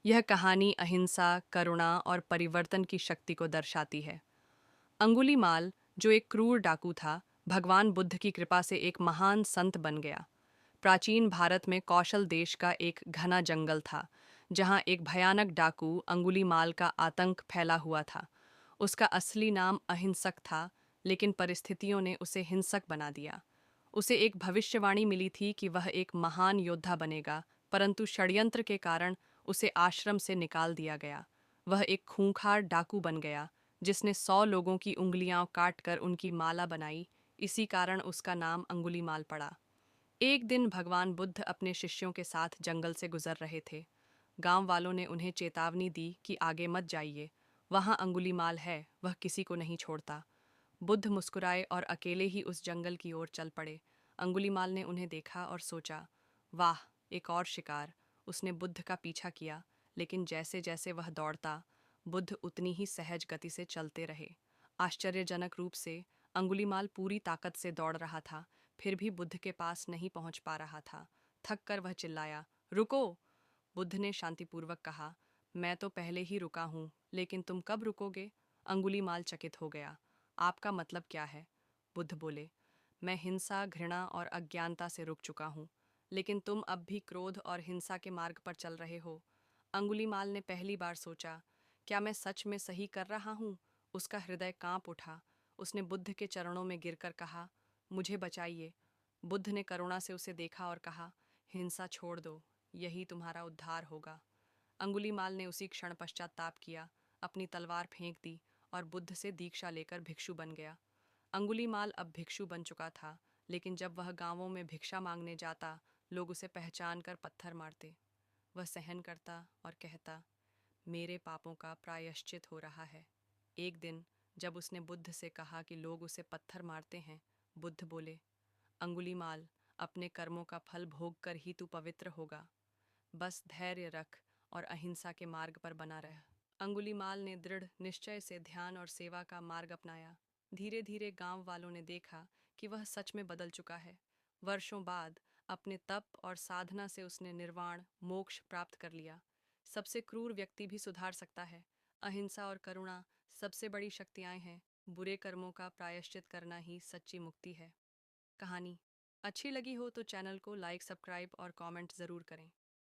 यह कहानी अहिंसा, करुणा और परिवर्तन की शक्ति को दर्शाती है। अंगुलीमाल, जो एक क्रूर डाकू था, भगवान बुद्ध की कृपा से एक महान संत बन गया। प्राचीन भारत में कौशल देश का एक घना जंगल था, जहां एक भयानक डाकू अंगुलीमाल का आतंक फैला हुआ था। उसका असली नाम अहिंसक था, लेकिन परिस्थितियों ने उसे हिंसक बना दिया। उसे एक भविष्यवाणी मिली थी कि वह एक महान योद्धा बनेगा, परंतु षड्यंत्र के कारण उसे आश्रम से निकाल दिया गया। वह एक खूंखार डाकू बन गया, जिसने 100 लोगों की उंगलियां काटकर उनकी माला बनाई। इसी कारण उसका नाम अंगुलीमाल पड़ा। एक दिन भगवान बुद्ध अपने शिष्यों के साथ जंगल से गुजर रहे थे। गांव वालों ने उन्हें चेतावनी दी कि आगे मत जाइए, वहां अंगुलीमाल है, वह किसी को नहीं छोड़ता। बुद्ध मुस्कुराए और अकेले ही उस जंगल की ओर चल पड़े। अंगुलीमाल ने उन्हें देखा और सोचा, वाह, एक और शिकार। उसने बुद्ध का पीछा किया, लेकिन जैसे जैसे वह दौड़ता, बुद्ध उतनी ही सहज गति से चलते रहे। आश्चर्यजनक रूप से अंगुलीमाल पूरी ताकत से दौड़ रहा था, फिर भी बुद्ध के पास नहीं पहुंच पा रहा था। थक कर वह चिल्लाया, रुको! बुद्ध ने शांतिपूर्वक कहा, मैं तो पहले ही रुका हूं, लेकिन तुम कब रुकोगे? अंगुलीमाल चकित हो गया। आपका मतलब क्या है? बुद्ध बोले, मैं हिंसा, घृणा और अज्ञानता से रुक चुका हूँ, लेकिन तुम अब भी क्रोध और हिंसा के मार्ग पर चल रहे हो। अंगुलीमाल ने पहली बार सोचा, क्या मैं सच में सही कर रहा हूँ? उसका हृदय कांप उठा। उसने बुद्ध के चरणों में गिरकर कहा, मुझे बचाइए। बुद्ध ने करुणा से उसे देखा और कहा, हिंसा छोड़ दो, यही तुम्हारा उद्धार होगा। अंगुलीमाल ने उसी क्षण पश्चाताप किया, अपनी तलवार फेंक दी और बुद्ध से दीक्षा लेकर भिक्षु बन गया। अंगुलीमाल अब भिक्षु बन चुका था, लेकिन जब वह गांवों में भिक्षा मांगने जाता, लोग उसे पहचान कर पत्थर मारते। वह सहन करता और कहता, मेरे पापों का प्रायश्चित हो रहा है। एक दिन जब उसने बुद्ध से कहा कि लोग उसे पत्थर मारते हैं, बुद्ध बोले, अंगुलीमाल, अपने कर्मों का फल भोग कर ही तू पवित्र होगा। बस धैर्य रख और अहिंसा के मार्ग पर बना रह। अंगुलीमाल ने दृढ़ निश्चय से ध्यान और सेवा का मार्ग अपनाया। धीरे धीरे गांव वालों ने देखा कि वह सच में बदल चुका है। वर्षों बाद अपने तप और साधना से उसने निर्वाण, मोक्ष प्राप्त कर लिया। सबसे क्रूर व्यक्ति भी सुधार सकता है। अहिंसा और करुणा सबसे बड़ी शक्तियां हैं। बुरे कर्मों का प्रायश्चित करना ही सच्ची मुक्ति है। कहानी अच्छी लगी हो तो चैनल को लाइक, सब्सक्राइब और कमेंट ज़रूर करें।